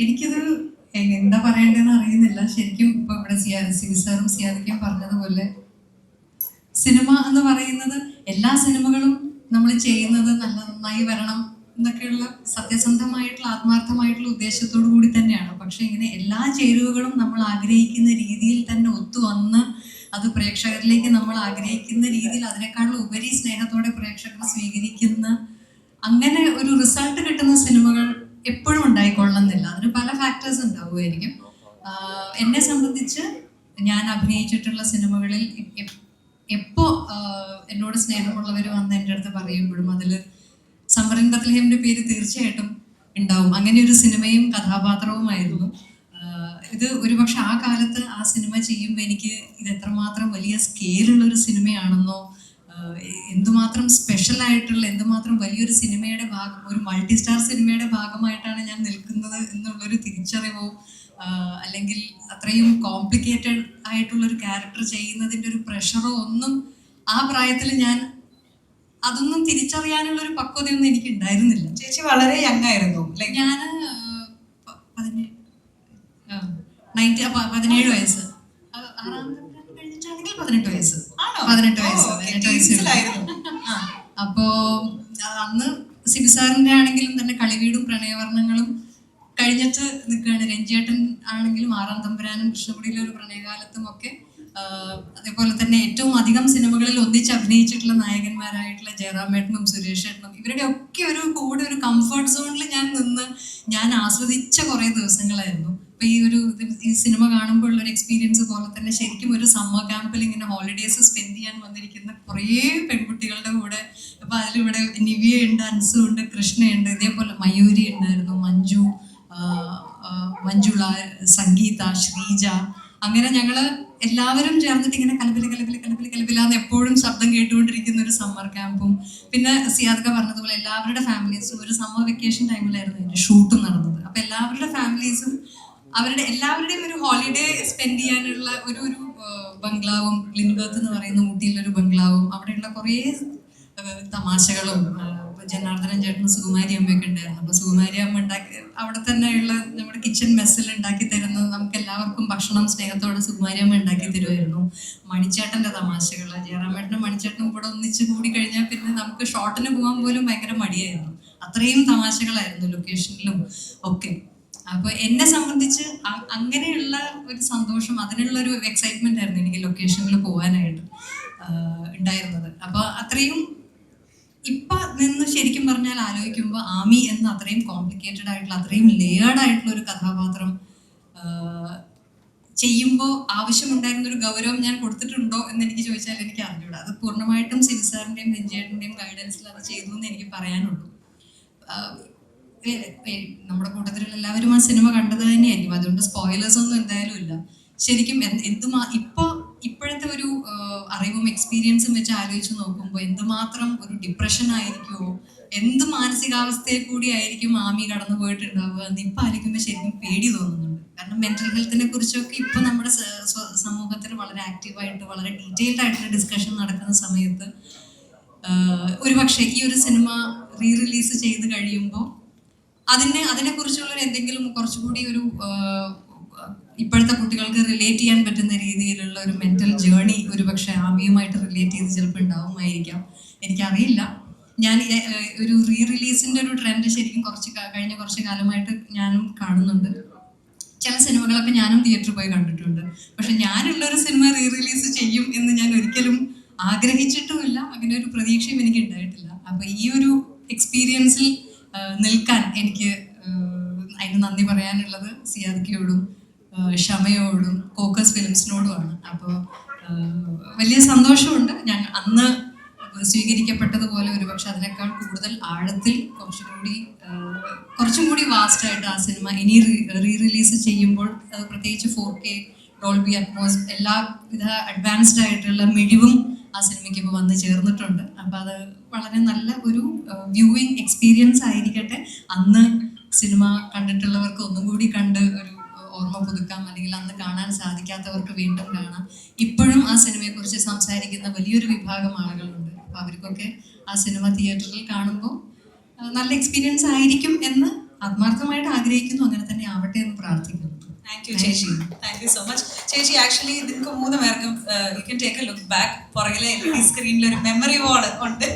എനിക്കിത് എന്താ പറയേണ്ടതെന്ന് അറിയുന്നില്ല. ശരിക്കും ഇപ്പൊ ഇവിടെ സിവിസാറും സിയാദിക്കും പറഞ്ഞതുപോലെ സിനിമ എന്ന് പറയുന്നത് എല്ലാ സിനിമകളും നമ്മൾ ചെയ്യുന്നത് നല്ല നന്നായി വരണം എന്നൊക്കെയുള്ള സത്യസന്ധമായിട്ടുള്ള ആത്മാർത്ഥമായിട്ടുള്ള ഉദ്ദേശത്തോടു കൂടി തന്നെയാണ്. പക്ഷെ ഇങ്ങനെ എല്ലാ ചേരുവകളും നമ്മൾ ആഗ്രഹിക്കുന്ന രീതിയിൽ തന്നെ ഒത്തുവന്ന് അത് പ്രേക്ഷകരിലേക്ക് നമ്മൾ ആഗ്രഹിക്കുന്ന രീതിയിൽ അതിനേക്കാളും ഉപരി സ്നേഹത്തോടെ പ്രേക്ഷകർ സ്വീകരിക്കുന്ന അങ്ങനെ ഒരു റിസൾട്ട് കിട്ടുന്ന സിനിമകൾ എപ്പോഴും ഉണ്ടായിക്കൊള്ളുന്നില്ല. അതിന് പല ഫാക്ടേഴ്സ് ഉണ്ടാവുമായിരിക്കും. എന്നെ സംബന്ധിച്ച് ഞാൻ അഭിനയിച്ചിട്ടുള്ള സിനിമകളിൽ എപ്പോ എന്നോട് സ്നേഹമുള്ളവർ വന്ന് എൻ്റെ അടുത്ത് പറയുമ്പോഴും അതിൽ സമറിൻ ബത്ലഹേമിന്റെ പേര് തീർച്ചയായിട്ടും ഉണ്ടാവും. അങ്ങനെ ഒരു സിനിമയും കഥാപാത്രവുമായിരുന്നു ഇത്. ഒരുപക്ഷെ ആ കാലത്ത് ആ സിനിമ ചെയ്യുമ്പോൾ എനിക്ക് ഇത് എത്രമാത്രം വലിയ സ്കെയിലുള്ള ഒരു സിനിമയാണെന്നോ, എന്തുമാത്രം സ്പെഷ്യൽ ആയിട്ടുള്ള, എന്തുമാത്രം വലിയൊരു സിനിമയുടെ ഭാഗം, ഒരു മൾട്ടി സ്റ്റാർ സിനിമയുടെ ഭാഗമായിട്ടാണ് ഞാൻ നിൽക്കുന്നത് എന്നുള്ളൊരു തിരിച്ചറിവോ, അല്ലെങ്കിൽ അത്രയും കോംപ്ലിക്കേറ്റഡ് ആയിട്ടുള്ള ഒരു ക്യാരക്ടർ ചെയ്യുന്നതിൻ്റെ ഒരു പ്രഷറോ ഒന്നും ആ പ്രായത്തിൽ ഞാൻ അതൊന്നും തിരിച്ചറിയാനുള്ള ഒരു പക്വതയൊന്നും എനിക്ക് ഉണ്ടായിരുന്നില്ല. ചേച്ചി വളരെ യങ് ആയിരുന്നു. ഞാൻ 17 വയസ്സ്, 18 വയസ്സ്. അപ്പോ അന്ന് സിബിസാറിന്റെ ആണെങ്കിലും തന്നെ കളിവീടും പ്രണയവർണ്ണങ്ങളും കഴിഞ്ഞിട്ട് നിൽക്കുകയാണ്. രഞ്ജിയേട്ടൻ ആണെങ്കിലും ആറാം തമ്പുരാനും കൃഷ്ണകുടിയിലെ ഒരു പ്രണയകാലത്തും ഒക്കെ, അതേപോലെ തന്നെ ഏറ്റവും അധികം സിനിമകളിൽ ഒന്നിച്ച് അഭിനയിച്ചിട്ടുള്ള നായകന്മാരായിട്ടുള്ള ജയറാമേട്ടനും സുരേഷ് ഏട്ടനും, ഇവരുടെ ഒക്കെ ഒരു കൂടെ ഒരു കംഫർട്ട് സോണിൽ ഞാൻ നിന്ന് ഞാൻ ആസ്വദിച്ച കുറേ ദിവസങ്ങളായിരുന്നു. അപ്പൊ ഈ സിനിമ കാണുമ്പോൾ ഉള്ള ഒരു എക്സ്പീരിയൻസ് പോലെ തന്നെ ശരിക്കും ഒരു സമ്മർ ക്യാമ്പിൽ ഇങ്ങനെ ഹോളിഡേസ് സ്പെൻഡ് ചെയ്യാൻ വന്നിരിക്കുന്ന കുറേ പെൺകുട്ടികളുടെ കൂടെ, അപ്പൊ അതിലിവിടെ നിവ്യ ഉണ്ട്, അൻസു ഉണ്ട്, കൃഷ്ണയുണ്ട്, ഇതേപോലെ മയൂരി ഉണ്ടായിരുന്നു, മഞ്ജുള, സംഗീത, ശ്രീജ, അങ്ങനെ ഞങ്ങള് എല്ലാവരും ചേർന്നിട്ട് ഇങ്ങനെ കലപിലാന്ന് എപ്പോഴും ശബ്ദം കേട്ടുകൊണ്ടിരിക്കുന്ന ഒരു സമ്മർ ക്യാമ്പും, പിന്നെ സിയാദ് പറഞ്ഞതുപോലെ എല്ലാവരുടെ ഫാമിലീസും ഒരു സമ്മർ വെക്കേഷൻ ടൈമിലായിരുന്നു എൻ്റെ ഷൂട്ടും നടന്നത്. അപ്പൊ എല്ലാവരുടെ ഫാമിലീസും എല്ലാവരുടെയും ഒരു ഹോളിഡേ സ്പെൻഡ് ചെയ്യാനുള്ള ഒരു ബംഗ്ലാവും, ലിൻബർത്ത് എന്ന് പറയുന്ന ഊട്ടിയിലൊരു ബംഗ്ലാവും, അവിടെയുള്ള കുറേ തമാശകളും, ജനാർദ്ദനൻ ചേട്ടനും സുകുമാരി അമ്മയൊക്കെ ഉണ്ടായിരുന്നു. അപ്പൊ സുകുമാരി അമ്മ അവിടെ തന്നെയുള്ള നമ്മുടെ കിച്ചൺ മെസ്സിൽ ഉണ്ടാക്കി തരുന്നത് നമുക്ക് എല്ലാവർക്കും ഭക്ഷണം സ്നേഹത്തോടെ സുകുമാരി അമ്മ ഉണ്ടാക്കി തരുമായിരുന്നു. മണിച്ചേട്ടന്റെ തമാശകൾ, ജയറാമേട്ടനും മണിച്ചേട്ടനും കൂടെ ഒന്നിച്ച് കൂടി കഴിഞ്ഞാൽ പിന്നെ നമുക്ക് ഷോട്ടിന് പോകാൻ പോലും ഭയങ്കര മടിയായിരുന്നു. അത്രയും തമാശകളായിരുന്നു ലൊക്കേഷനിലും ഒക്കെ. അപ്പൊ എന്നെ സംബന്ധിച്ച് അങ്ങനെയുള്ള ഒരു സന്തോഷം, അതിനുള്ള ഒരു എക്സൈറ്റ്മെന്റ് ആയിരുന്നു എനിക്ക് ലൊക്കേഷനിൽ പോകാനായിട്ട് ഉണ്ടായിരുന്നത്. അപ്പൊ അത്രയും ഇപ്പൊ നിന്ന് ശരിക്കും പറഞ്ഞാൽ ആലോചിക്കുമ്പോൾ ആമി എന്ന അത്രയും കോംപ്ലിക്കേറ്റഡ് ആയിട്ടുള്ള, അത്രയും ലേയേർഡ് ആയിട്ടുള്ള ഒരു കഥാപാത്രം ചെയ്യുമ്പോൾ ആവശ്യമുണ്ടായിരുന്ന ഒരു ഗൗരവം ഞാൻ കൊടുത്തിട്ടുണ്ടോ എന്ന് എനിക്ക് ചോദിച്ചാൽ എനിക്ക് അറിഞ്ഞൂടാ. അത് പൂർണ്ണമായിട്ടും സിനിസാറിന്റെയും രഞ്ജേട്ടന്റെയും ഗൈഡൻസിൽ അത് ചെയ്തു എന്ന് എനിക്ക് പറയാനുള്ളൂ. നമ്മുടെ കൂട്ടത്തിലുള്ള എല്ലാവരും ആ സിനിമ കണ്ടത് തന്നെയായിരിക്കും, അതുകൊണ്ട് സ്പോയിലേഴ്സ് ഒന്നും എന്തായാലും ഇല്ല. ശരിക്കും ഇപ്പോഴത്തെ ഒരു അറിവും എക്സ്പീരിയൻസും വെച്ച് ആലോചിച്ച് നോക്കുമ്പോൾ എന്തുമാത്രം ഒരു ഡിപ്രഷൻ ആയിരിക്കുമോ, എന്ത് മാനസികാവസ്ഥയെ കൂടി ആയിരിക്കും ആമി കടന്നു പോയിട്ടുണ്ടാവുക എന്ന് ഇപ്പൊ ആലോചിക്കുമ്പോൾ ശരിക്കും പേടി തോന്നുന്നുണ്ട്. കാരണം മെന്റൽ ഹെൽത്തിനെ കുറിച്ചൊക്കെ ഇപ്പൊ നമ്മുടെ സമൂഹത്തിൽ വളരെ ആക്റ്റീവായിട്ട് വളരെ ഡീറ്റെയിൽഡ് ആയിട്ടുള്ള ഡിസ്കഷൻ നടക്കുന്ന സമയത്ത് ഒരുപക്ഷെ ഈ ഒരു സിനിമ റീ റിലീസ് ചെയ്ത് കഴിയുമ്പോൾ അതിനെക്കുറിച്ചുള്ള എന്തെങ്കിലും കുറച്ചുകൂടി ഒരു ഇപ്പോഴത്തെ കുട്ടികൾക്ക് റിലേറ്റ് ചെയ്യാൻ പറ്റുന്ന രീതിയിലുള്ള ഒരു മെന്റൽ ജേർണി ഒരുപക്ഷെ ആമിയുമായിട്ട് റിലേറ്റ് ചെയ്ത് ചിലപ്പോൾ ഉണ്ടാവുമായിരിക്കാം, എനിക്കറിയില്ല. ഞാൻ ഒരു റീ റിലീസിന്റെ ഒരു ട്രെൻഡ് ശരിക്കും കഴിഞ്ഞ കുറച്ച് കാലമായിട്ട് ഞാനും കാണുന്നുണ്ട്. ചില സിനിമകളൊക്കെ ഞാനും തിയേറ്ററിൽ പോയി കണ്ടിട്ടുണ്ട്. പക്ഷെ ഞാനുള്ളൊരു സിനിമ റീ റിലീസ് ചെയ്യും എന്ന് ഞാൻ ഒരിക്കലും ആഗ്രഹിച്ചിട്ടുമില്ല, അങ്ങനെ ഒരു പ്രതീക്ഷയും എനിക്ക് ഉണ്ടായിട്ടില്ല. അപ്പൊ ഈ ഒരു എക്സ്പീരിയൻസിൽ നിൽക്കാൻ എനിക്ക് അതിന് നന്ദി പറയാനുള്ളത് സിയാദിക്കയോടും ഷമയോടും കോക്കസ് ഫിലിംസിനോടുമാണ്. അപ്പോൾ വലിയ സന്തോഷമുണ്ട്. ഞാൻ അന്ന് സ്വീകരിക്കപ്പെട്ടതുപോലെ ഒരുപക്ഷെ അതിനേക്കാൾ കൂടുതൽ ആഴത്തിൽ കുറച്ചും കൂടി വാസ്റ്റായിട്ട് ആ സിനിമ ഇനി റീ റിലീസ് ചെയ്യുമ്പോൾ, പ്രത്യേകിച്ച് 4K ഡോൾബി അറ്റ്മോസ് എല്ലാവിധ അഡ്വാൻസ്ഡ് ആയിട്ടുള്ള മിഴിവും ആ സിനിമയ്ക്ക് ഇപ്പോൾ വന്ന് ചേർന്നിട്ടുണ്ട്. അപ്പം അത് വളരെ നല്ല ഒരു വ്യൂവിങ് എക്സ്പീരിയൻസ് ആയിരിക്കട്ടെ. അന്ന് സിനിമ കണ്ടിട്ടുള്ളവർക്ക് ഒന്നും കൂടി കണ്ട് ഒരു ഓർമ്മ പുതുക്കാം, അല്ലെങ്കിൽ അന്ന് കാണാൻ സാധിക്കാത്തവർക്ക് വീണ്ടും കാണാം. ഇപ്പോഴും ആ സിനിമയെക്കുറിച്ച് സംസാരിക്കുന്ന വലിയൊരു വിഭാഗം ആളുകളുണ്ട്. അപ്പോൾ അവർക്കൊക്കെ ആ സിനിമ തിയേറ്ററിൽ കാണുമ്പോൾ നല്ല എക്സ്പീരിയൻസ് ആയിരിക്കും എന്ന് ആത്മാർത്ഥമായിട്ട് ആഗ്രഹിക്കുന്നു, അങ്ങനെ തന്നെ ആവട്ടെ എന്ന് പ്രാർത്ഥിക്കുന്നു. താങ്ക് യു ചേച്ചി, താങ്ക് യു സോ മച്ച് ചേച്ചി. ആക്ച്വലി നിങ്ങൾക്ക് 3 പേർക്കും you can take A look back. പുറകിലെ LED സ്ക്രീനിൽ ഒരു മെമ്മറി വാൾ ഉണ്ട്.